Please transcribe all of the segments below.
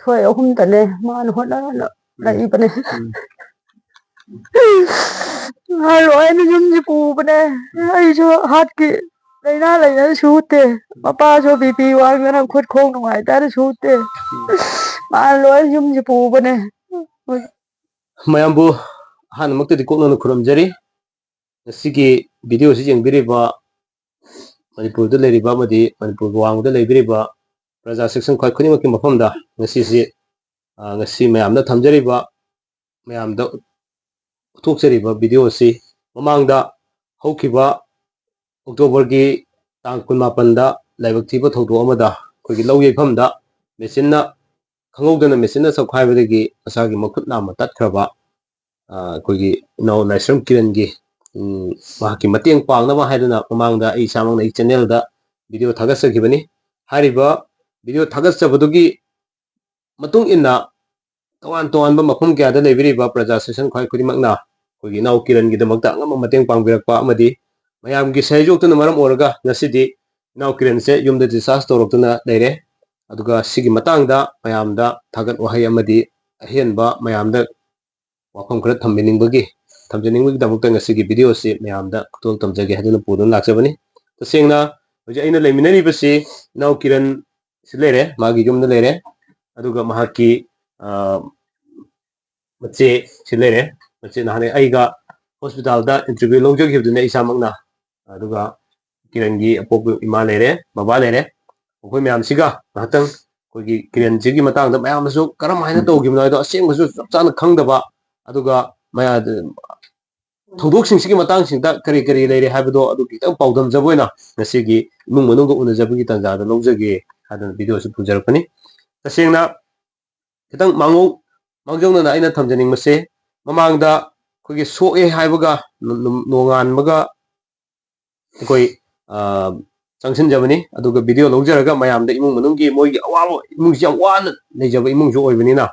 thôi không tận này mà nó hốt đó lại bên này hai loại nó dùng gì bù bên này ai cho hạt kì đây na lại nó sút thế mà ba cho bị hoang nó khuất khôn ngoài ta nó sút thế mà loại dùng gì bù bên này mayambu han makta di kokno khuram jari sigi video si jeng biriba manipur da leriba madi manipur wang da lebiriba praja section khoi khuni makki mafam da ngasi si ngasi mayam da thamjariba mayam da thokjariba video si mamang da haukiba october gi tang 18 da laibak thiba thodo amada khogi law yepham da machine na khangowdana machine na sakhaibadagi asagi makhut nama tatkraba khogi no naisram kiran gi mahaki mateng pangnaba haiduna mamangda ai samangna ai channel da video thagasakibani hariba video thagasabdugi matung inna toan ba mafum kya da lebiriba praja session khoi khudimakna khogi nau kiran gi damakta ngam mateng pangbirakpa amadi mayam gi sahijok tuna maram oraga nasidi nau kiran se yumda disas toroktuna leire aduga sigi matangda mayamda thagat wahai amadi ahenba mayamda wafam khara thambiningbagi thamjaningbagi damakta ngasigi video si mayamda khutol tamjage haduna pudun laksabani tasengna hoje aina leminari basi nau kiran si leire magi yumda leire aduga mahaki mace si leire mace nahane aiga hospital da interview longjagibduna isamakna aduga kirangi apopu ima leire baba leire okoi mayam siga nahtang kogi kiran jigi matang da mayam su karam haina togibna do asengbasu chapchana khangdaba aduga maya thodok singsi matang singda kari kari leire habdo adu kitang paudam jaboina ngasigi imung manung do unajabagi tanja da longjage hadan video su pujarapani tasengna kitang mangjongna na aina thamjaning mase mamangda kogi soe haibaga nongan maga koi changsin jabani aduga video longjaraga mayamda imung manunggi moigi awalo imung jam wan lejaba imung jo oibanina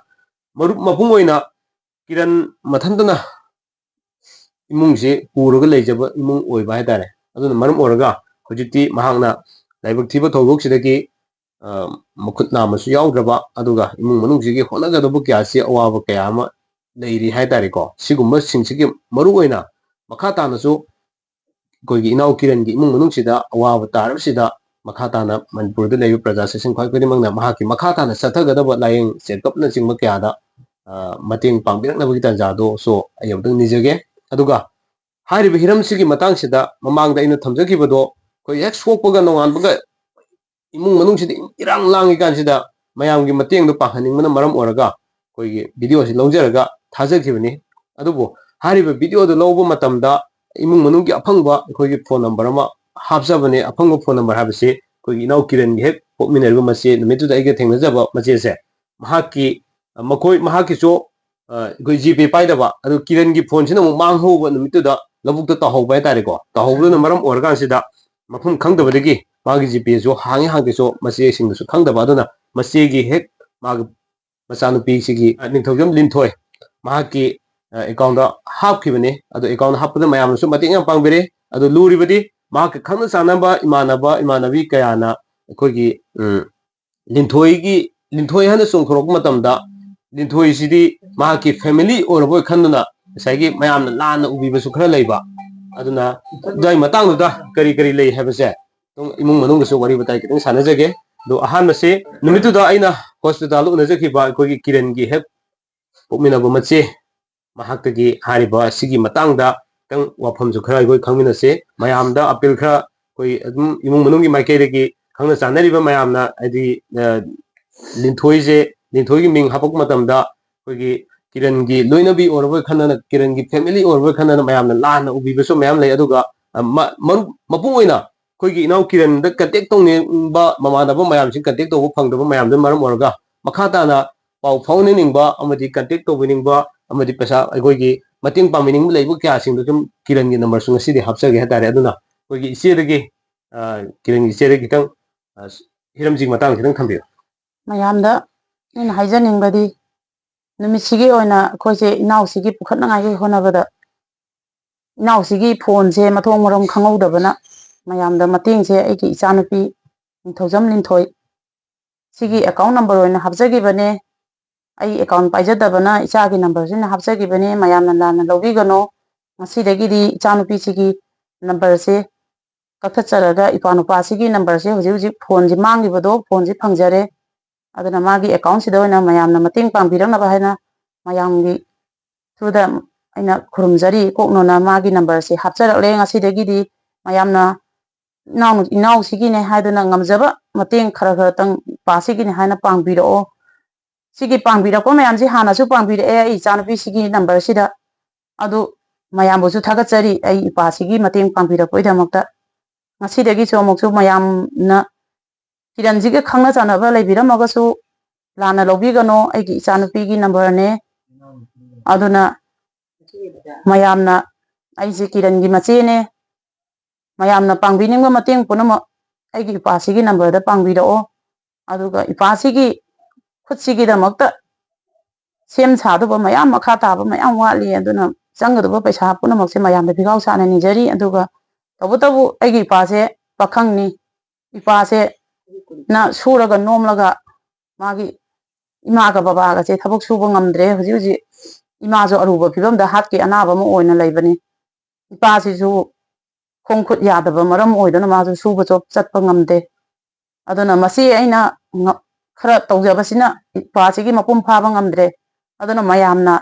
marup mapung oina kiran mathantana imung je puruga lejaba imung oiba haidare aduna marum oraga hojiti mahangna laibak thiba thogok sidagi makhut namasu yaudraba aduga imung manungji honaga dobu kyasi awaba kayama leiri haidare ko sigumba singsigi maru oina makhata nasu koigi inau kiran gi imung manung sida awaba tarab sida makhata na manipur da leyu praja session khoi kodi mangna mahaki makhata na sathaga da layeng checkup na chingma kya da mateng pangbirak na bagi tanja do so ayabdang nijage aduga hari bihiram sigi matang sida mamang da ina thamjagibado koi hek sokpaga nongan baga imung manung sida irang langi kan sida mayam gi mateng do panghaning mana maram oraga koigi video si longjaraga thajagibani adubo hari video do lowba matamda imung manung gi aphangba koigi phone number ama hapjabane aphangba phone number habisi koigi inau kiran gi hek pokminerba mase numitu da aiga thengnajaba mache se mahaki so koi gp paidaba adu kiran gi phone sina mang hoba numitu da labuk da tahawba haitare ko tahawbuna maram organ sida mafum khangdabadagi magi gp so hangi so mase sing su khangdaba aduna mase gi hek mag masanu pi sigi ningthojam linthoi mahaki account da hapkibani adu account happada mayam su mating yang pangbere adu luribadi mahaki khangna sanaba imanabi kayana koigi linthoi hana songthorok matamda linthoi sidi mahaki family orboy khanduna saigi mayamna lana ubibasu khara leiba aduna dai matang da kari lei habase tung imung manung su wari batai kitang sanajage do ahan mase numitu da aina hospital unajaki ba koigi kiran gi hep pokmina bo mache mahakagi hariba sigi matang da tang wafam su khara goi khangmina se mayam da appeal khara koi adum imung manung gi maike de gi khangna sanari ba mayam na adi linthoi gi ming hapok matam da koigi kiran gi loinabi orbo khana kiran gi family orbo khana mayam na lana ubi beso mayam lei aduga mapung oina koigi inau kiran da contact tong ne ba mama da ba mayam sing contact to phang da ba mayam da maram orga makhata na pau phone ning ba amadi contact to bining ba amadi pesa koigi mating pamining leibu kya sing da sum kiran gi number sung sidi hapsage hatare aduna koigi ise dagi kiran gi ise dagi tang hiram jing matang kitang thambiyo mayamda ina haijaningbadi numisigi oina khoise inausigi pukhatnangai gi honabada inausigi phone se mathong marom khangowdabana mayamda mating se aigi ichanupi ningthojam linthoi sigi account number oina habjagibane ꯑꯩ account ꯄꯥꯏꯖꯗꯕꯅ ꯏꯆꯥꯒꯤ ꯅꯝꯕꯔꯁꯤꯅ ꯍꯥꯞꯆꯈꯤꯕꯅꯤ ꯃꯌꯥꯝꯅ ꯂꯥꯟꯅ ꯂꯧꯕꯤꯒꯅꯣ ꯉꯁꯤꯗꯒꯤꯗꯤ ꯏꯆꯥꯅꯨꯄꯤꯁꯤꯒꯤ ꯅꯝꯕꯔꯁꯦ ꯀꯛꯊꯠꯆꯔꯒ ꯏꯄꯥꯅꯨꯄꯥꯁꯤꯒꯤ ꯅꯝꯕꯔꯁꯦ ꯍꯧꯖꯤꯛ ꯍꯧꯖꯤꯛ ꯐꯣꯟꯁꯤ ꯃꯥꯡꯈꯤꯕꯗꯣ ꯐꯣꯟꯁꯤ ꯐꯪꯖꯔꯦ ꯑꯗꯨꯅ ꯃꯥꯒꯤ ꯑꯦꯀꯥꯎꯟꯁꯤꯗ ꯑꯣꯏꯅ ꯃꯌꯥꯝꯅ ꯃꯇꯦꯡ ꯄꯥꯡꯕꯤꯔꯛꯅꯕ ꯍꯥꯏꯅ ꯃꯌꯥꯝꯒꯤ ꯊ꯭ꯔꯨꯗ ꯑꯩꯅ ꯈꯨꯔꯨꯝꯖꯔꯤ ꯀꯣꯛꯅꯣꯅ ꯃꯥꯒꯤ ꯅꯝꯕꯔꯁꯦ ꯍꯥꯞꯆꯔꯛꯂꯦ ꯉꯁꯤꯗꯒꯤꯗꯤ ꯃꯌꯥꯝꯅ ꯏꯅꯥꯎꯁꯤꯒꯤꯅꯦ ꯍꯥꯏꯗꯨꯅ ꯉꯝꯖꯕ ꯃꯇꯦꯡ ꯈꯔ ꯈꯔꯇꯪ ꯏꯄꯥꯁꯤꯒꯤꯅꯦ ꯍꯥꯏꯅ ꯄꯥꯡꯕꯤꯔꯛꯑꯣ ꯁꯤꯒꯤ ꯄꯥꯡꯕꯤꯔꯛꯄ ꯃꯌꯥꯝꯁꯤ ꯍꯥꯟꯅꯁꯨ ꯄꯥꯡꯕꯤꯔꯛꯑꯦ ꯑꯩ ꯏꯆꯥꯅꯨꯄꯤꯁꯤꯒꯤ ꯅꯝꯕꯔꯁꯤꯗ ꯑꯗꯨ ꯃꯌꯥꯝꯕꯨꯁꯨ ꯊꯥꯒꯠꯆꯔꯤ ꯑꯩ ꯏꯄꯥꯁꯤꯒꯤ ꯃꯇꯦꯡ ꯄꯥꯡꯕꯤꯔꯛꯄꯒꯤꯗꯃꯛꯇ ꯉꯁꯤꯗꯒꯤꯁꯨ ꯑꯃꯨꯛꯁꯨ ꯃꯌꯥꯝꯅ ꯀꯤꯔꯟꯁꯤꯒ ꯈꯪꯅ ꯆꯥꯟꯅꯕ ꯂꯩꯕꯤꯔꯝꯃꯒꯁꯨ ꯂꯥꯟꯅ ꯂꯧꯕꯤꯒꯅꯣ ꯑꯩꯒꯤ ꯏꯆꯥꯅꯨꯄꯤꯒꯤ ꯅꯝꯕꯔꯅꯦ ꯑꯗꯨꯅ ꯃꯌꯥꯝꯅ ꯑꯩꯁꯦ ꯀꯤꯔꯟꯒꯤ ꯃꯆꯦꯅꯦ ꯃꯌꯥꯝꯅ ꯄꯥꯡꯕꯤꯅꯤꯡꯕ ꯃꯇꯦꯡ ꯄꯨꯝꯅꯃꯛ ꯑꯩꯒꯤ ꯏꯄꯥꯁꯤꯒꯤ ꯅꯝꯕꯔꯗ ꯄꯥꯡꯕꯤꯔꯛꯑꯣ ꯑꯗꯨꯒ ꯏꯄꯥꯁꯤꯒꯤ ꯈꯨꯠꯁꯤꯒꯤꯗꯃꯛꯇ ꯁꯦꯝ ꯁꯥꯗꯧꯕ ꯃꯌꯥꯝ ꯃꯈꯥ ꯇꯥꯕ ꯃꯌꯥꯝ ꯋꯥꯠꯂꯤ ꯑꯗꯨꯅ ꯆꯪꯒꯗꯧꯕ ꯄꯩꯁꯥ ꯄꯨꯝꯅꯃꯛꯁꯦ ꯃꯌꯥꯝꯗ ꯐꯤꯒꯥꯎ ꯁꯥꯅ ꯅꯤꯖꯔꯤ ꯑꯗꯨꯒ ꯇꯧꯕꯇꯕꯨ ꯑꯩꯒꯤ ꯏꯄꯥꯁꯦ ꯄꯥꯈꯪꯅꯤ ꯏꯄꯥꯁꯦ ꯅ ꯁꯨꯔꯒ ꯅꯣꯝꯂꯒ ꯃꯥꯒꯤ ꯏꯃꯥꯒ ꯕꯕꯥꯒꯁꯦ ꯊꯕꯛ ꯁꯨꯕ ꯉꯝꯗ꯭ꯔꯦ ꯍꯧꯖꯤꯛ ꯍꯧꯖꯤꯛ ꯏꯃꯥꯁꯨ ꯑꯔꯨꯕ ꯐꯤꯕꯝꯗ ꯍꯥꯠꯀꯤ ꯑꯅꯥꯕ ꯑꯃ ꯑꯣꯏꯅ ꯂꯩꯕꯅꯤ ꯏꯄꯥꯁꯤꯁꯨ ꯈꯣꯡ ꯈꯨꯠ ꯌꯥꯗꯕ ꯃꯔꯝ ꯑꯣꯏꯗꯨꯅ ꯃꯥꯁꯨ ꯁꯨꯕ ꯆꯠꯄ ꯉꯝꯗꯦ ꯑꯗꯨꯅ ꯃꯁꯤ ꯑꯩꯅ ꯈꯔ ꯇꯧꯖꯕꯁꯤꯅ ꯏꯄꯥꯁꯤꯒꯤ ꯃꯄꯨꯡ ꯐꯥꯕ ꯉꯝꯗ꯭ꯔꯦ ꯑꯗꯨꯅ ꯃꯌꯥꯝꯅ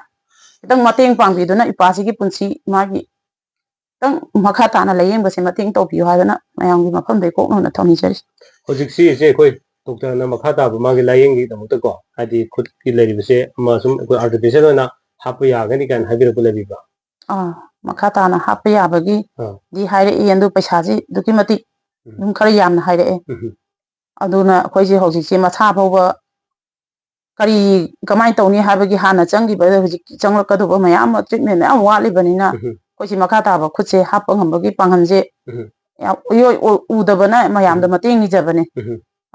ꯈꯤꯇꯪ ꯃꯇꯦꯡ ꯄꯥꯡꯕꯤꯗꯨꯅ ꯏꯄꯥꯁꯤꯒꯤ ꯄꯨꯟꯁꯤ ꯃꯥꯒꯤ ꯈꯤꯇꯪ ꯃꯈꯥ ꯇꯥꯅ ꯂꯥꯏꯌꯦꯡꯕꯁꯦ ꯃꯇꯦꯡ ꯇꯧꯕꯤꯌꯨ ꯍꯥꯏꯗꯅ ꯃꯌꯥꯝꯒꯤ ꯃꯐꯝꯗꯩ ꯀꯣꯛꯅꯅ ꯊꯧꯅꯤꯖꯔꯤ ꯍꯧꯖꯤꯛꯁꯤ ꯏꯆꯦ ꯑꯩꯈꯣꯏ ꯗꯣꯛꯇꯔꯅ ꯃꯈꯥ ꯇꯥꯕ ꯃꯥꯒꯤ ꯂꯥꯏꯌꯦꯡꯒꯤꯗꯃꯛꯇꯀꯣ ꯍꯥꯏꯗꯤ ꯈꯨꯠꯀꯤ ꯂꯩꯔꯤꯕꯁꯦ ꯑꯃ ꯁꯨꯝ ꯑꯩꯈꯣꯏ ꯑꯥꯔꯇꯤꯐꯤꯁꯤꯌꯦꯜ ꯑꯣꯏꯅ ꯍꯥꯞꯄ ꯌꯥꯒꯅꯤ ꯀꯥꯏꯅ ꯍꯥꯏꯕꯤꯔꯛꯄ ꯂꯩꯕꯤꯕ꯭ꯔꯥ ꯃꯈꯥ ꯇꯥꯅ ꯍꯥꯞꯄ ꯌꯥꯕꯒꯤꯗꯤ ꯍꯥꯏꯔꯛꯏ ꯑꯗꯨ ꯄꯩꯁꯥꯁꯤ ꯑꯗꯨꯛꯀꯤ ꯃꯇꯤꯛ ꯑꯗꯨꯝ ꯈꯔ ꯌꯥꯝꯅ ꯍꯥꯏꯔꯛꯑꯦ ꯑꯗꯨꯅ ꯑꯩꯈꯣꯏꯁꯦ ꯍꯧꯖꯤꯛꯁꯦ ꯃꯁꯥ ꯐꯥꯎꯕ ꯀꯃꯥꯏꯅ ꯇꯧꯅꯤ ꯍꯥꯏꯕꯒꯤ ꯍꯥꯟꯅ ꯆꯪꯈꯤꯕꯗ ꯍꯧꯖꯤꯛ ꯆꯪꯂꯛꯀꯗꯧꯕ ꯃꯌꯥꯝ ꯑꯃ ꯇ꯭ꯔꯤꯠꯃꯦꯟ ꯃꯌꯥꯝ ꯋꯥꯠꯂꯤꯕꯅꯤꯅ ꯑꯩꯈꯣꯏꯁꯤ ꯃꯈꯥ ꯇꯥꯕ ꯈꯨꯠꯁꯦ ꯍꯥꯞꯄ ꯉꯝꯕꯒꯤ ꯄꯥꯡꯒꯜꯁꯦ ꯏꯌꯣꯏ ꯎꯗꯕꯅ ꯃꯌꯥꯝꯗ ꯃꯇꯦꯡ ꯅꯤꯖꯕꯅꯦ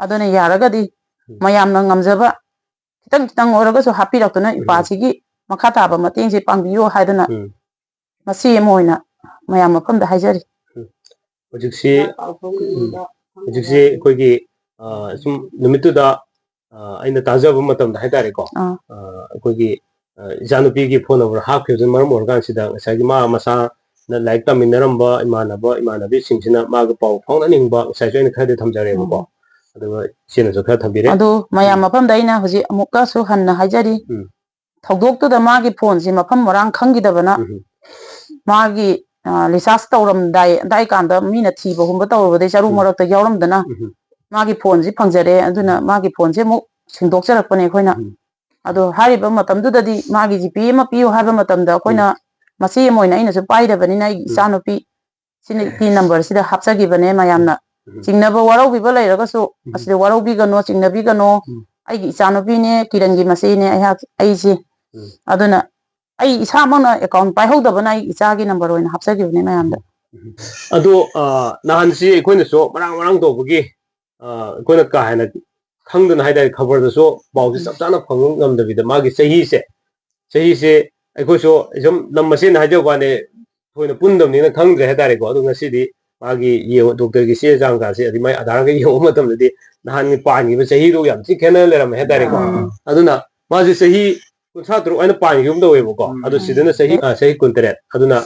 ꯑꯗꯨꯅ ꯌꯥꯔꯒꯗꯤ ꯃꯌꯥꯝꯅ ꯉꯝꯖꯕ ꯈꯤꯇꯪ ꯈꯤꯇꯪ ꯑꯣꯏꯔꯒꯁꯨ ꯍꯥꯞꯄꯤꯔꯛꯇꯨꯅ ꯏꯄꯥꯁꯤꯒꯤ ꯃꯈꯥ ꯇꯥꯕ ꯃꯇꯦꯡꯁꯦ ꯄꯥꯡꯕꯤꯌꯣ ꯍꯥꯏꯗꯨꯅ ꯃꯁꯤ ꯑꯃ ꯑꯣꯏꯅ ꯃꯌꯥꯝ ꯃꯐꯝꯗ ꯍꯥꯏꯖꯔꯤ ꯍꯧꯖꯤꯛꯁꯤ ꯑꯩꯈꯣꯏꯒꯤ ꯁꯨꯝ ꯅꯨꯃꯤꯠꯇꯨꯗ ꯑꯩꯅ ꯇꯥꯖꯕ ꯃꯇꯝꯗ ꯍꯥꯏꯇꯥꯔꯦꯀꯣ ꯑꯩꯈꯣꯏꯒꯤ ꯏꯆꯥꯅꯨꯄꯤꯒꯤ ꯐꯣꯟ ꯅꯝꯕꯔ ꯍꯥꯞꯈꯤꯕꯗꯨꯅ ꯃꯔꯝ ꯑꯣꯏꯔꯀꯥꯟꯁꯤꯗ ꯉꯁꯥꯏꯒꯤ ꯃꯁꯥꯅ ꯂꯥꯏꯔꯤꯛ ꯇꯝꯃꯤꯟꯅꯔꯝꯕ ꯏꯃꯥꯟꯅꯕꯤꯁꯤꯡꯁꯤꯅ ꯃꯥꯒ ꯄꯥꯎ ꯐꯥꯎꯅꯅꯤꯡꯕ ꯉꯁꯥꯏꯁꯨ ꯑꯩꯅ ꯈꯔꯗꯤ ꯊꯝꯖꯔꯦꯕꯀꯣ ꯑꯗꯨꯒ ꯏꯆꯦꯅꯁꯨ ꯈꯔ ꯊꯝꯕꯤꯔꯦ ꯑꯗꯨ ꯃꯌꯥꯝ ꯃꯐꯝꯗ ꯑꯩꯅ ꯍꯧꯖꯤꯛ ꯑꯃꯨꯛꯀꯁꯨ ꯍꯟꯅ ꯍꯥꯏꯖꯔꯤ ꯊꯧꯗꯣꯛꯇꯨꯗ ꯃꯥꯒꯤ ꯐꯣꯟꯁꯤ ꯃꯐꯝ ꯃꯔꯥꯡ ꯈꯪꯈꯤꯗꯕꯅ ꯃꯥꯒꯤ ꯔꯤꯆꯥꯔꯖ ꯇꯧꯔꯝꯗꯥꯏ ꯑꯗꯥꯏ ꯀꯥꯟꯗ ꯃꯤꯅ ꯊꯤꯕꯒꯨꯝꯕ ꯇꯧꯔꯨꯕꯗꯩ ꯆꯔꯨ ꯃꯔꯛꯇ ꯌꯥꯎꯔꯝꯗꯅ ꯃꯥꯒꯤ ꯐꯣꯟꯁꯤ ꯐꯪꯖꯔꯦ ꯑꯗꯨꯅ ꯃꯥꯒꯤ ꯐꯣꯟꯁꯦ ꯑꯃꯨꯛ ꯁꯤꯟꯗꯣꯛꯆꯔꯛꯄꯅꯦ ꯑꯩꯈꯣꯏꯅ ꯑꯗꯣ ꯍꯥꯏꯔꯤꯕ ꯃꯇꯝꯗꯨꯗꯗꯤ ꯃꯥꯒꯤ ꯖꯤꯄꯦ ꯑꯃ ꯄꯤꯌꯨ ꯍꯥꯏꯕ ꯃꯇꯝꯗ ꯑꯩꯈꯣꯏꯅ ꯃꯆꯦ ꯑꯃ ꯑꯣꯏꯅ ꯑꯩꯅꯁꯨ ꯄꯥꯏꯗꯕꯅꯤꯅ ꯑꯩꯒꯤ ꯏꯆꯥꯅꯨꯄꯤ ꯁꯤꯒꯤ ꯅꯝꯕꯔꯁꯤꯗ ꯍꯥꯞꯆꯈꯤꯕꯅꯦ ꯃꯌꯥꯝꯅ ꯆꯤꯡꯅꯕ ꯋꯥꯔꯧꯕꯤꯕ ꯂꯩꯔꯒꯁꯨ ꯑꯁꯤꯗ ꯋꯥꯔꯧꯕꯤꯒꯅꯣ ꯆꯤꯡꯅꯕꯤꯒꯅꯣ ꯑꯩꯒꯤ ꯏꯆꯥꯅꯨꯄꯤꯅꯦ ꯀꯤꯔꯟꯒꯤ ꯃꯆꯦꯅꯦ ꯑꯩꯁꯦ ꯑꯗꯨꯅ ꯑꯩ ꯏꯁꯥꯃꯛꯅ ꯑꯦꯀꯥꯎꯟ ꯄꯥꯏꯍꯧꯗꯕꯅ ꯑꯩ ꯏꯆꯥꯒꯤ ꯅꯝꯕꯔ ꯑꯣꯏꯅ ꯍꯥꯞꯆꯈꯤꯕꯅꯦ ꯃꯌꯥꯝꯗ ꯑꯗꯣ ꯅꯍꯥꯟꯁꯤ ꯑꯩꯈꯣꯏꯅꯁꯨ ꯃꯔꯥꯡ ꯇꯧꯕꯒꯤ ꯑꯩꯈꯣꯏꯅ ꯀꯥ ꯍꯦꯟꯅ ꯈꯪꯗꯅ ꯍꯥꯏꯇꯥꯔꯦ ꯈꯕꯔꯗꯁꯨ ꯄꯥꯎꯁꯦ ꯆꯞ ꯆꯥꯅ ꯐꯪꯕ ꯉꯝꯗꯕꯤꯗ ꯃꯥꯒꯤ ꯆꯍꯤꯁꯦ ꯑꯩꯈꯣꯏꯁꯨ ꯁꯨꯝ ꯂꯝ ꯃꯁꯦꯟ ꯍꯥꯏꯖꯕ ꯋꯥꯅꯦ ꯑꯩꯈꯣꯏꯅ ꯄꯨꯟꯗꯕꯅꯤꯅ ꯈꯪꯗ꯭ꯔꯦ ꯍꯥꯏꯇꯥꯔꯦꯀꯣ ꯑꯗꯣ ꯉꯁꯤꯗꯤ ꯃꯥꯒꯤ ꯗꯣꯛꯇꯔꯒꯤ ꯆꯦ ꯆꯥꯡꯀꯥꯁꯦ ꯑꯗꯨ ꯃꯥꯏ ꯑꯙꯥꯔꯒ ꯌꯦꯡꯕ ꯃꯇꯝꯗꯗꯤ ꯅꯍꯥꯟꯒꯤ ꯄꯥꯟꯈꯤꯕ ꯆꯍꯤꯗꯣ ꯌꯥꯝ ꯊꯤ ꯈꯦꯠꯅ ꯂꯩꯔꯝꯃꯦ ꯍꯥꯏꯇꯥꯔꯦꯀꯣ ꯑꯗꯨꯅ ꯃꯥꯁꯦ ꯆꯍꯤ 63 ꯍꯥꯏꯅ ꯄꯥꯟꯈꯤꯕ ꯑꯃ ꯇꯧꯋꯦꯕꯀꯣ ꯑꯗꯣ ꯁꯤꯗꯅ ꯆꯍꯤ 19 ꯑꯗꯨꯅ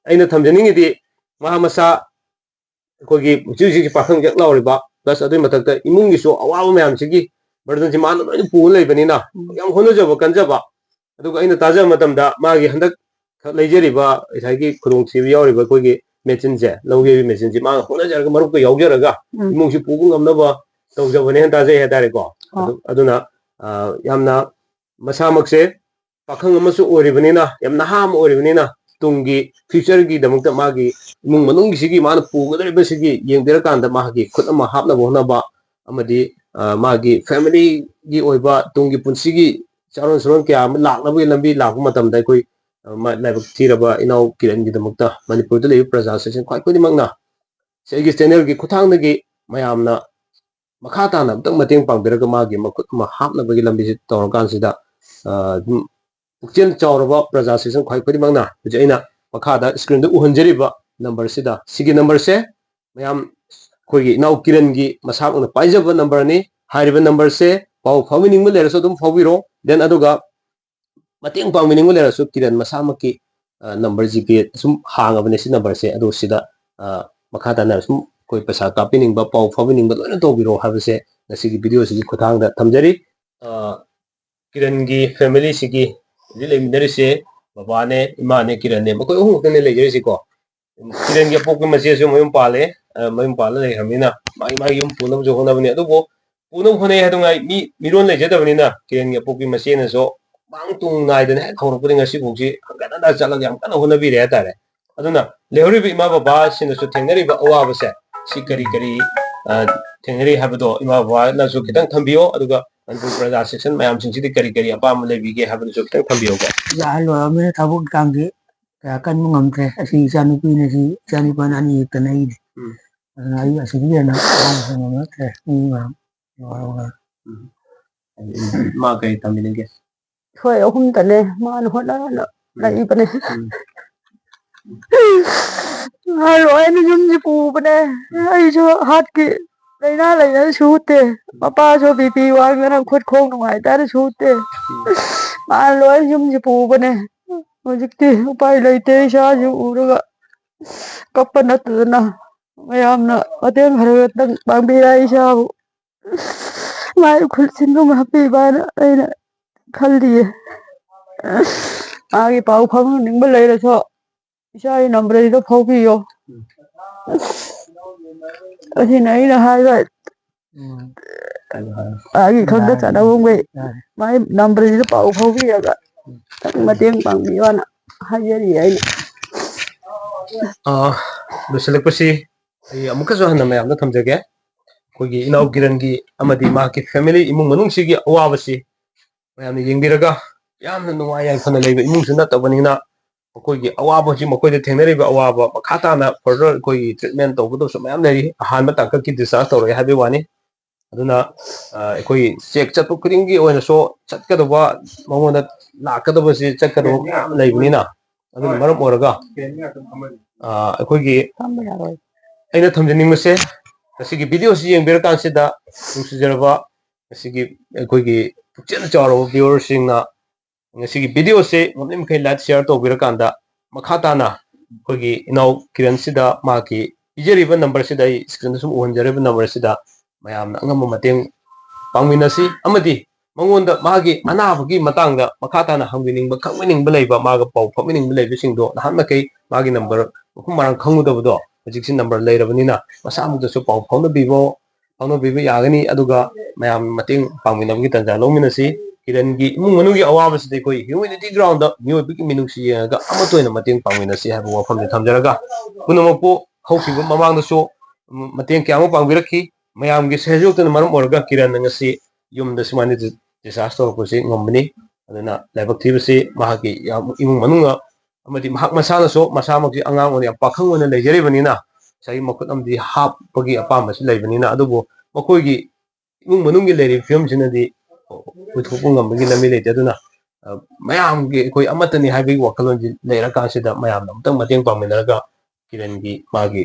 ꯑꯩꯅ ꯊꯝꯖꯅꯤꯡꯉꯤꯗꯤ ꯃꯁꯥ ꯑꯩꯈꯣꯏꯒꯤ ꯍꯧꯖꯤꯛ ꯄꯥꯈꯪ ꯌꯛ ꯂꯥꯎꯔꯤꯕ ꯄ꯭ꯂꯁ ꯑꯗꯨꯒꯤ ꯃꯊꯛꯇ ꯏꯃꯨꯡꯒꯤꯁꯨ ꯑꯋꯥꯕ ꯃꯌꯥꯝꯁꯤꯒꯤ ꯕꯔꯗꯟꯁꯤ ꯃꯥꯅ ꯂꯣꯏꯅ ꯄꯨꯔ ꯂꯩꯕꯅꯤꯅ ꯌꯥꯝ ꯍꯣꯠꯅꯖꯕ ꯀꯟꯖꯕ ꯑꯗꯨꯒ ꯑꯩꯅ ꯇꯥꯖꯕ ꯃꯇꯝꯗ ꯃꯥꯒꯤ ꯍꯟꯗꯛ ꯂꯩꯖꯔꯤꯕ ꯉꯁꯥꯏꯒꯤ ꯈꯨꯗꯣꯡꯊꯤꯕ ꯌꯥꯎꯔꯤꯕ ꯑꯩꯈꯣꯏꯒꯤ ꯃꯦꯆꯤꯟꯁꯦ ꯂꯧꯒꯦꯕꯤ ꯃꯦꯆꯤꯟꯁꯦ ꯃꯥꯅ ꯍꯣꯠꯅꯖꯔꯒ ꯃꯔꯨꯞꯀ ꯌꯥꯎꯖꯔꯒ ꯏꯃꯨꯡꯁꯤ ꯄꯨꯕ ꯉꯝꯅꯕ ꯇꯧꯖꯕꯅꯦꯅ ꯇꯥꯖꯩ ꯍꯥꯏꯇꯥꯔꯦꯀꯣ ꯑꯗꯨꯅ ꯌꯥꯝꯅ ꯃꯁꯥꯃꯛꯁꯦ ꯄꯥꯈꯪ ꯑꯃꯁꯨ ꯑꯣꯏꯔꯤꯕꯅꯤना ꯌꯥꯝ ꯅꯍꯥ ꯑꯃ ꯑꯣꯏꯔꯤꯕꯅꯤꯅ ꯇꯨꯡꯒꯤ ꯐ꯭ꯌꯨꯆꯔꯒꯤꯗꯃꯛꯇ ꯃꯥꯒꯤ ꯏꯃꯨꯡ ꯃꯅꯨꯡꯒꯤꯁꯤꯒꯤ ꯃꯥꯅ ꯄꯨꯒꯗꯧꯔꯤꯕꯁꯤꯒꯤ ꯌꯦꯡꯕꯤꯔꯀꯥꯟꯗ ꯃꯥꯒꯤ ꯈꯨꯠ ꯑꯃ ꯍꯥꯞꯅꯕ ꯍꯣꯠꯅꯕ ꯑꯃꯗꯤ ꯃꯥꯒꯤ ꯐꯦꯃꯤꯂꯤꯒꯤ ꯑꯣꯏꯕ ꯇꯨꯡꯒꯤ ꯄꯨꯟꯁꯤꯒꯤ ꯆꯥꯔꯣꯟ ꯁꯨꯔꯣꯟ ꯀꯌꯥ ꯑꯃ ꯂꯥꯛꯅꯕꯒꯤ ꯂꯝꯕꯤ ꯂꯥꯛꯄ ꯃꯇꯝꯗ ꯑꯩꯈꯣꯏ ꯂꯥꯏꯕꯛ ꯊꯤꯔꯕ ꯏꯅꯥꯎ ꯀꯤꯔꯟꯒꯤꯗꯃꯛꯇ ꯃꯅꯤꯄꯨꯔꯗ ꯂꯩꯔꯤꯕ ꯄ꯭ꯔꯖꯥꯁꯤꯡ ꯈ꯭ꯋꯥꯏ ꯈꯨꯗꯤꯡꯃꯛꯅ ꯑꯩꯒꯤ ꯆꯦꯅꯦꯜꯒꯤ ꯈꯨꯠꯊꯥꯡꯗꯒꯤ ꯃꯌꯥꯝꯅ ꯃꯈꯥ ꯇꯥꯅ ꯑꯃꯨꯛꯇꯪ ꯃꯇꯦꯡ ꯄꯥꯡꯕꯤꯔꯒ ꯃꯥꯒꯤ ꯃꯈꯨꯠ ꯑꯃ ꯍꯥꯞꯅꯕꯒꯤ ꯂꯝꯕꯤꯁꯤ ꯇꯧꯔꯀꯥꯟꯁꯤꯗ ꯑꯗꯨꯝ ꯄꯨꯛꯆꯦꯜ ꯆꯥꯎꯔꯕ ꯄ꯭ꯔꯖꯥꯁꯤꯡ ꯈ꯭ꯋꯥꯏ ꯈꯨꯗꯤꯡꯃꯛꯅ ꯍꯧꯖꯤꯛ ꯑꯩꯅ ꯃꯈꯥꯗ ꯁ꯭ꯀ꯭ꯔꯤꯟꯗ ꯎꯍꯟꯖꯔꯤꯕ ꯅꯝꯕꯔꯁꯤꯗ ꯁꯤꯒꯤ ꯅꯝꯕꯔꯁꯦ ꯃꯌꯥꯝ ꯑꯩꯈꯣꯏꯒꯤ ꯏꯅꯥꯎ ꯀꯤꯔꯟꯒꯤ ꯃꯁꯥꯃꯛꯅ ꯄꯥꯏꯖꯕ ꯅꯝꯕꯔꯅꯤ ꯍꯥꯏꯔꯤꯕ ꯅꯝꯕꯔꯁꯦ ꯄꯥꯎ ꯐꯥꯎꯕꯤꯅꯤꯡꯕ ꯂꯩꯔꯁꯨ ꯑꯗꯨꯝ ꯐꯥꯎꯕꯤꯔꯣ ꯗꯦꯟ ꯑꯗꯨꯒ ꯃꯇꯦꯡ ꯄꯥꯡꯕꯤꯅꯤꯡꯕ ꯂꯩꯔꯁꯨ ꯀꯤꯔꯟ ꯃꯁꯥꯃꯛꯀꯤ ꯅꯝꯕꯔ ꯖꯤꯄꯦ ꯁꯨꯝ ꯍꯥꯡꯉꯕꯅꯦ ꯁꯤ ꯅꯝꯕꯔꯁꯦ ꯑꯗꯣ ꯁꯤꯗ ꯃꯈꯥ ꯇꯥꯅ ꯁꯨꯝ ꯑꯩꯈꯣꯏ ꯄꯩꯁꯥ ꯀꯥꯞꯄꯤꯅꯤꯡꯕ ꯄꯥꯎ ꯐꯥꯎꯕꯤꯅꯤꯡꯕ ꯂꯣꯏꯅ ꯇꯧꯕꯤꯔꯣ ꯍꯥꯏꯕꯁꯦ ꯉꯁꯤꯒꯤ ꯚꯤꯗꯤꯑꯣꯁꯤꯒꯤ ꯈꯨꯠꯊꯥꯡꯗ ꯊꯝꯖꯔꯤ ꯀꯤꯔꯟꯒꯤ ꯐꯦꯃꯤꯂꯤꯁꯤꯒꯤ ꯍꯧꯖꯤꯛ ꯂꯩꯃꯤꯟꯅꯔꯤꯁꯦ ꯕꯕꯥꯅꯦ ꯏꯃꯥꯅꯦ ꯀꯤꯔꯟꯅꯦ ꯃꯈꯣꯏ ꯑꯍꯨꯝ ꯈꯛꯇꯅꯦ ꯂꯩꯖꯔꯤꯁꯤꯀꯣ ꯀꯤꯔꯟꯒꯤ ꯑꯄꯣꯛꯄ ꯃꯆꯦꯁꯨ ꯃꯌꯨꯝ ꯄꯥꯜꯂꯦ ꯃꯌꯨꯝ ꯄꯥꯜꯂ ꯂꯩꯈ꯭ꯔꯕꯅꯤꯅ ꯃꯥꯒꯤ ꯌꯨꯝ ꯄꯨꯅꯕꯁꯨ ꯍꯣꯠꯅꯕꯅꯤ ꯑꯗꯨꯕꯨ ꯄꯨꯅꯕ ꯍꯣꯠꯅꯩ ꯍꯥꯏꯗꯨꯉꯥꯏ ꯃꯤꯔꯣꯟ ꯂꯩꯖꯗꯕꯅꯤꯅ ꯀꯤꯔꯟꯒꯤ ꯑꯄꯣꯛꯄꯤ ꯃꯆꯦꯅꯁꯨ ꯃꯥꯡ ꯇꯨꯡ ꯅꯥꯏꯗꯅ ꯍꯦꯛ ꯍꯧꯔꯛꯄꯗꯒꯤ ꯉꯁꯤꯐꯥꯎꯁꯤ ꯍꯟꯒꯠ ꯍꯟꯗ ꯆꯠꯂꯒ ꯌꯥꯝ ꯀꯟꯅ ꯍꯣꯠꯅꯕꯤꯔꯦ ꯍꯥꯏꯇꯥꯔꯦ ꯑꯗꯨꯅ ꯂꯩꯍꯧꯔꯤꯕ ꯏꯃꯥ ꯕꯕꯥꯁꯤꯡꯅꯁꯨ ꯊꯦꯡꯅꯔꯤꯕ ꯑꯋꯥꯕꯁꯦ ꯁꯤ ꯀꯔꯤ ꯀꯔꯤ ꯊꯦꯡꯅꯔꯤ ꯍꯥꯏꯕꯗꯣ ꯏꯃꯥ ꯕꯕꯥꯅꯁꯨ ꯈꯤꯇꯪ ꯊꯝꯕꯤꯌꯣ ꯑꯗꯨꯒ ꯃꯅꯤꯄꯨꯔ ꯄ꯭ꯔꯖꯥ ꯁꯦꯛꯁꯟ ꯃꯌꯥꯝꯁꯤꯡꯁꯤꯗꯤ ꯀꯔꯤ ꯀꯔꯤ ꯑꯄꯥꯝꯕ ꯂꯩꯕꯤꯒꯦ ꯍꯥꯏꯕꯗꯨꯁꯨ ꯈꯤꯇꯪ ꯊꯝꯕꯤꯌꯣꯀꯣ ꯑꯍꯜ ꯑꯣꯏꯔꯕꯅꯤꯅ ꯊꯕꯛ ꯏꯟꯈꯥꯡꯁꯤ ꯀꯌꯥ ꯀꯟꯕ ꯉꯝꯗ꯭ꯔꯦ ꯑꯁꯤ ꯏꯆꯥꯅꯨꯄꯤꯅ ꯁꯤ ꯏꯆꯥꯅꯨꯄꯥꯅ ꯑꯅꯤ ꯍꯦꯛꯇꯅ ꯑꯩꯗꯤ ꯑꯗꯨꯅ ꯑꯩ ꯑꯁꯤꯒꯤ ꯍꯦꯟꯅ ꯑꯋꯥꯕꯁꯨ ꯉꯝꯂꯛꯇ꯭ꯔꯦ ꯃꯤ ꯃꯌꯥꯝ ꯃꯥ ꯀꯔꯤ ꯇꯝꯃꯤꯅꯤꯒꯦ ꯑꯩꯈꯣꯏ ꯑꯍꯨꯝꯇꯅꯦ ꯃꯥꯅ ꯍꯣꯠꯅꯅ ꯂꯩꯕꯅꯦ ꯂꯣꯏꯅ ꯌꯨꯝꯁꯤ ꯄꯨꯕꯅꯦ ꯑꯩꯁꯨ ꯍꯥꯠꯀꯤ ꯂꯥꯏꯅꯥ ꯂꯩꯅ ꯁꯨꯠꯇꯦ ꯃꯄꯥꯁꯨ ꯕꯤꯄꯤ ꯋꯥꯡꯗꯅ ꯈꯨꯠ ꯈꯣꯡ ꯅꯨꯡꯉꯥꯏꯇꯅ ꯁꯨꯠꯇꯦ ꯃꯥꯅ ꯂꯣꯏ ꯌꯨꯝꯁꯤ ꯄꯨꯕꯅꯦ ꯍꯧꯖꯤꯛꯇꯤ ꯎꯄꯥꯏ ꯂꯩꯇꯦ ꯏꯁꯥꯁꯨ ꯎꯔꯒ ꯀꯞꯄ ꯅꯠꯇꯗꯅ ꯃꯌꯥꯝꯅ ꯃꯇꯦꯡ ꯈꯔꯇꯪ ꯄꯥꯡꯕꯤꯔ ꯏꯁꯥꯕꯨ ꯃꯥꯏ ꯈꯨꯠꯁꯤꯡꯗꯨꯝ ꯍꯥꯞꯄꯤꯕꯅ ꯑꯩꯅ ꯈꯜꯂꯤꯌꯦ ꯃꯥꯒꯤ ꯄꯥꯎ ꯐꯥꯎꯍꯟꯅꯤꯡꯕ ꯂꯩꯔꯁꯨ ꯏꯆꯥꯒꯤ ꯅꯝꯕꯔꯁꯤꯗ ꯐꯥꯎꯕꯤꯌꯣ ꯑꯁꯤꯅ ꯑꯩꯅ ꯍꯥꯏꯕ ꯃꯥꯒꯤ ꯈꯪꯅ ꯆꯥꯟꯅꯕꯈꯩ ꯃꯥꯒꯤ ꯅꯝꯕꯔꯁꯤꯗ ꯄꯥꯎ ꯐꯥꯎꯕꯤꯔꯒ ꯃꯇꯦꯡ ꯄꯥꯡꯕꯤꯌꯣꯅ ꯍꯥꯏꯖꯔꯤꯌꯦ ꯑꯩꯅ ꯂꯣꯏꯁꯤꯜꯂꯛꯄꯁꯤ ꯑꯩ ꯑꯃꯨꯛꯀꯁꯨ ꯍꯟꯅ ꯃꯌꯥꯝꯗ ꯊꯝꯖꯒꯦ ꯑꯩꯈꯣꯏꯒꯤ ꯏꯅꯥꯎ ꯀꯤꯔꯟꯒꯤ ꯑꯃꯗꯤ ꯃꯍꯥꯛꯀꯤ ꯐꯦꯃꯤꯂꯤ ꯏꯃꯨꯡ ꯃꯅꯨꯡꯁꯤꯒꯤ ꯑꯋꯥꯕꯁꯤ ꯃꯌꯥꯝꯅ ꯌꯦꯡꯕꯤꯔꯒ ꯌꯥꯝꯅ ꯅꯨꯡꯉꯥꯏ ꯌꯥꯏꯐꯅ ꯂꯩꯕ ꯏꯃꯨꯡꯁꯨ ꯅꯠꯇꯕꯅꯤꯅ ꯃꯈꯣꯏꯒꯤ ꯑꯋꯥꯕꯁꯤ ꯃꯈꯣꯏꯗ ꯊꯦꯡꯅꯔꯤꯕ ꯑꯋꯥꯕ ꯃꯈꯥ ꯇꯥꯅ ꯐꯔꯗꯔ ꯑꯩꯈꯣꯏꯒꯤ ꯇ꯭ꯔꯤꯠꯃꯦꯟ ꯇꯧꯒꯗꯕꯁꯨ ꯃꯌꯥꯝ ꯂꯩꯔꯤ ꯑꯍꯥꯟꯕ ꯇꯥꯡꯀꯛꯀꯤ ꯗꯤꯁꯆꯥꯔꯖ ꯇꯧꯔꯛꯑꯦ ꯍꯥꯏꯕꯒꯤ ꯋꯥꯅꯤ ꯑꯗꯨꯅ ꯑꯩꯈꯣꯏꯒꯤ ꯆꯦꯛ ꯆꯠꯄ ꯈꯨꯗꯤꯡꯒꯤ ꯑꯣꯏꯅꯁꯨ ꯆꯠꯀꯗꯕ ꯃꯉꯣꯟꯗ ꯂꯥꯛꯀꯗꯕꯁꯤ ꯆꯠꯀꯗꯕ ꯃꯌꯥꯝ ꯂꯩꯕꯅꯤꯅ ꯑꯗꯨꯅ ꯃꯔꯝ ꯑꯣꯏꯔꯒ ꯑꯩꯈꯣꯏꯒꯤ ꯑꯩꯅ ꯊꯝꯖꯅꯤꯡꯕꯁꯦ ꯉꯁꯤꯒꯤ ꯚꯤꯗꯤꯑꯣꯁꯤ ꯌꯦꯡꯕꯤꯔꯀꯥꯟꯁꯤꯗ ꯅꯨꯡꯁꯤꯖꯔꯕ ꯉꯁꯤꯒꯤ ꯑꯩꯈꯣꯏꯒꯤ ꯄꯨꯛꯆꯦꯜ ꯆꯥꯎꯔꯕ ꯚꯤꯌꯨꯋꯔꯁꯤꯡꯅ ꯉꯁꯤꯒꯤ ꯚꯤꯗꯤꯑꯣꯁꯤ ꯉꯝꯂꯤ ꯃꯈꯩ ꯂꯥꯏꯛ ꯁꯤꯌꯥꯔ ꯇꯧꯕꯤꯔꯀꯥꯟꯗ ꯃꯈꯥ ꯇꯥꯅ ꯑꯩꯈꯣꯏꯒꯤ ꯏꯅꯥꯎ ꯀꯤꯔꯟꯁꯤꯗ ꯃꯥꯒꯤ ꯄꯤꯖꯔꯤꯕ ꯅꯝꯕꯔꯁꯤꯗ ꯑꯩ ꯁ꯭ꯀ꯭ꯔꯤꯟꯗ ꯁꯨꯝ ꯎꯍꯟꯖꯔꯤꯕ ꯅꯝꯕꯔꯁꯤꯗ ꯃꯌꯥꯝꯅ ꯑꯉꯝꯕ ꯃꯇꯦꯡ ꯄꯥꯡꯃꯤꯟꯅꯁꯤ ꯑꯃꯗꯤ ꯃꯉꯣꯟꯗ ꯃꯥꯒꯤ ꯑꯅꯥꯕꯒꯤ ꯃꯇꯥꯡꯗ ꯃꯈꯥ ꯇꯥꯅ ꯍꯪꯕꯤꯅꯤꯡꯕ ꯈꯪꯕꯤꯅꯤꯡꯕ ꯂꯩꯕ ꯃꯥꯒ ꯄꯥꯎ ꯐꯥꯎꯕꯤꯅꯤꯡꯕ ꯂꯩꯕꯁꯤꯡꯗꯣ ꯅꯍꯥꯟ ꯃꯈꯩ ꯃꯥꯒꯤ ꯅꯝꯕꯔ ꯃꯐꯝ ꯃꯔꯥꯡ ꯈꯪꯉꯨꯗꯕꯗꯣ ꯍꯧꯖꯤꯛꯁꯤ ꯅꯝꯕꯔ ꯂꯩꯔꯕꯅꯤꯅ ꯃꯁꯥꯃꯛꯇꯁꯨ ꯄꯥꯎ ꯐꯥꯎꯅꯕꯤꯕ ꯌꯥꯒꯅꯤ ꯑꯗꯨꯒ ꯃꯌꯥꯝ ꯃꯇꯦꯡ ꯄꯥꯡꯃꯤꯟꯅꯕꯒꯤ ꯇꯥꯟꯖꯥ ꯂꯧꯃꯤꯟꯅꯁꯤ ꯀꯤꯔꯟꯒꯤ ꯏꯃꯨꯡ ꯃꯅꯨꯡꯒꯤ ꯑꯋꯥꯕꯁꯤꯗ ꯑꯩꯈꯣꯏ ꯍ꯭ꯌꯨꯃꯦꯅꯤꯇꯤ ꯒ꯭ꯔꯥꯎꯟꯗ ꯃꯤꯑꯣꯏꯕꯒꯤ ꯃꯤꯅꯨꯡꯁꯤ ꯌꯦꯡꯉꯒ ꯑꯃꯠꯇ ꯑꯣꯏꯅ ꯃꯇꯦꯡ ꯄꯥꯡꯃꯤꯟꯅꯁꯤ ꯍꯥꯏꯕ ꯋꯥꯐꯝꯁꯦ ꯊꯝꯖꯔꯒ ꯄꯨꯝꯅꯃꯛꯄꯨ ꯍꯧꯈꯤꯕ ꯃꯃꯥꯡꯗꯁꯨ ꯃꯇꯦꯡ ꯀꯌꯥ ꯑꯃ ꯄꯥꯡꯕꯤꯔꯛꯈꯤ ꯃꯌꯥꯝꯒꯤ ꯁꯍꯌꯣꯒꯇꯨꯅ ꯃꯔꯝ ꯑꯣꯏꯔꯒ ꯀꯤꯔꯟꯅ ꯉꯁꯤ ꯌꯨꯝꯗ ꯁꯨꯃꯥꯏꯅ ꯗꯤꯁꯆꯥꯔꯖ ꯇꯧꯔꯛꯄꯁꯤ ꯉꯝꯕꯅꯤ ꯑꯗꯨꯅ ꯂꯥꯏꯕꯛ ꯊꯤꯕꯁꯤ ꯃꯍꯥꯛꯀꯤ ꯏꯃꯨꯡ ꯃꯅꯨꯡ ꯑꯃꯗꯤ ꯃꯍꯥꯛ ꯃꯁꯥꯅꯁꯨ ꯃꯁꯥꯃꯛꯁꯤ ꯑꯉꯥꯡ ꯑꯣꯏꯅ ꯌꯥꯝ ꯄꯥꯈꯪ ꯑꯣꯏꯅ ꯂꯩꯖꯔꯤꯕꯅꯤꯅ ꯉꯁꯥꯏꯒꯤ ꯃꯈꯨꯠ ꯑꯃꯗꯤ ꯍꯥꯞꯄꯒꯤ ꯑꯄꯥꯝꯕꯁꯤ ꯂꯩꯕꯅꯤꯅ ꯑꯗꯨꯕꯨ ꯃꯈꯣꯏꯒꯤ ꯏꯃꯨꯡ ꯃꯅꯨꯡꯒꯤ ꯂꯩꯔꯤꯕ ꯐꯤꯕꯝꯁꯤꯅꯗꯤ ꯑꯣꯏꯊꯣꯛꯄ ꯉꯝꯕꯒꯤ ꯂꯝꯕꯤ ꯂꯩꯇꯦ ꯑꯗꯨꯅ ꯃꯌꯥꯝꯒꯤ ꯑꯩꯈꯣꯏ ꯑꯃꯠꯇꯅꯤ ꯍꯥꯏꯕꯒꯤ ꯋꯥꯈꯜꯂꯣꯟꯁꯤ ꯂꯩꯔꯀꯥꯟꯁꯤꯗ ꯃꯌꯥꯝꯅ ꯑꯃꯨꯛꯇꯪ ꯃꯇꯦꯡ ꯄꯥꯡꯃꯤꯟꯅꯔꯒ ꯀꯤꯔꯟꯒꯤ ꯃꯥꯒꯤ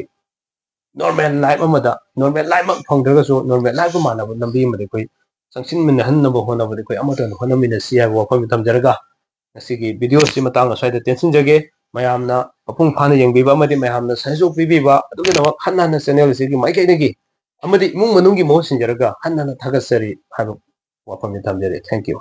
ꯅꯣꯔꯃꯦꯜ ꯂꯥꯏꯐ ꯑꯃꯗ ꯅꯣꯔꯃꯦꯜ ꯂꯥꯏꯐꯃꯛ ꯐꯪꯗ꯭ꯔꯒꯁꯨ ꯅꯣꯔꯃꯦꯜ ꯂꯥꯏꯐꯀ ꯃꯥꯟꯅꯕ ꯂꯝꯕꯤ ꯑꯃꯗ ꯑꯩꯈꯣꯏ ꯆꯪꯁꯤꯟꯃꯤꯟꯅꯍꯟꯅꯕ ꯍꯣꯠꯅꯕꯗ ꯑꯩꯈꯣꯏ ꯑꯃꯠꯇ ꯑꯣꯏꯅ ꯍꯣꯠꯅꯃꯤꯟꯅꯁꯤ ꯍꯥꯏꯕ ꯋꯥꯐꯝꯁꯤ ꯊꯝꯖꯔꯒ ꯉꯁꯤꯒꯤ ꯚꯤꯗꯤꯑꯣꯁꯤ ꯃꯇꯥꯡ ꯑꯁ꯭ꯋꯥꯏꯗ ꯇꯦꯟꯁꯤꯟꯖꯒꯦ ꯃꯌꯥꯝꯅ ꯃꯄꯨꯡ ꯐꯥꯅ ꯌꯦꯡꯕꯤꯕ ꯑꯃꯗꯤ ꯃꯌꯥꯝꯅ ꯁꯍꯌꯣꯒ ꯄꯤꯕꯤꯕ ꯑꯗꯨꯒꯤꯗꯃꯛ ꯍꯟꯅ ꯍꯟꯅ ꯆꯦꯅꯦꯜ ꯑꯁꯤꯒꯤ ꯃꯥꯏꯀꯩꯗꯒꯤ ꯑꯃꯗꯤ ꯏꯃꯨꯡ ꯃꯅꯨꯡꯒꯤ ꯃꯍꯨꯠ ꯁꯤꯟꯖꯔꯒ ꯍꯟꯅ ꯍꯟꯅ ꯊꯥꯒꯠꯆꯔꯤ ꯍꯥꯏꯕ ꯋꯥꯐꯝꯁꯤ ꯊꯝꯖꯔꯤ ꯊꯦꯡꯛ ꯌꯨ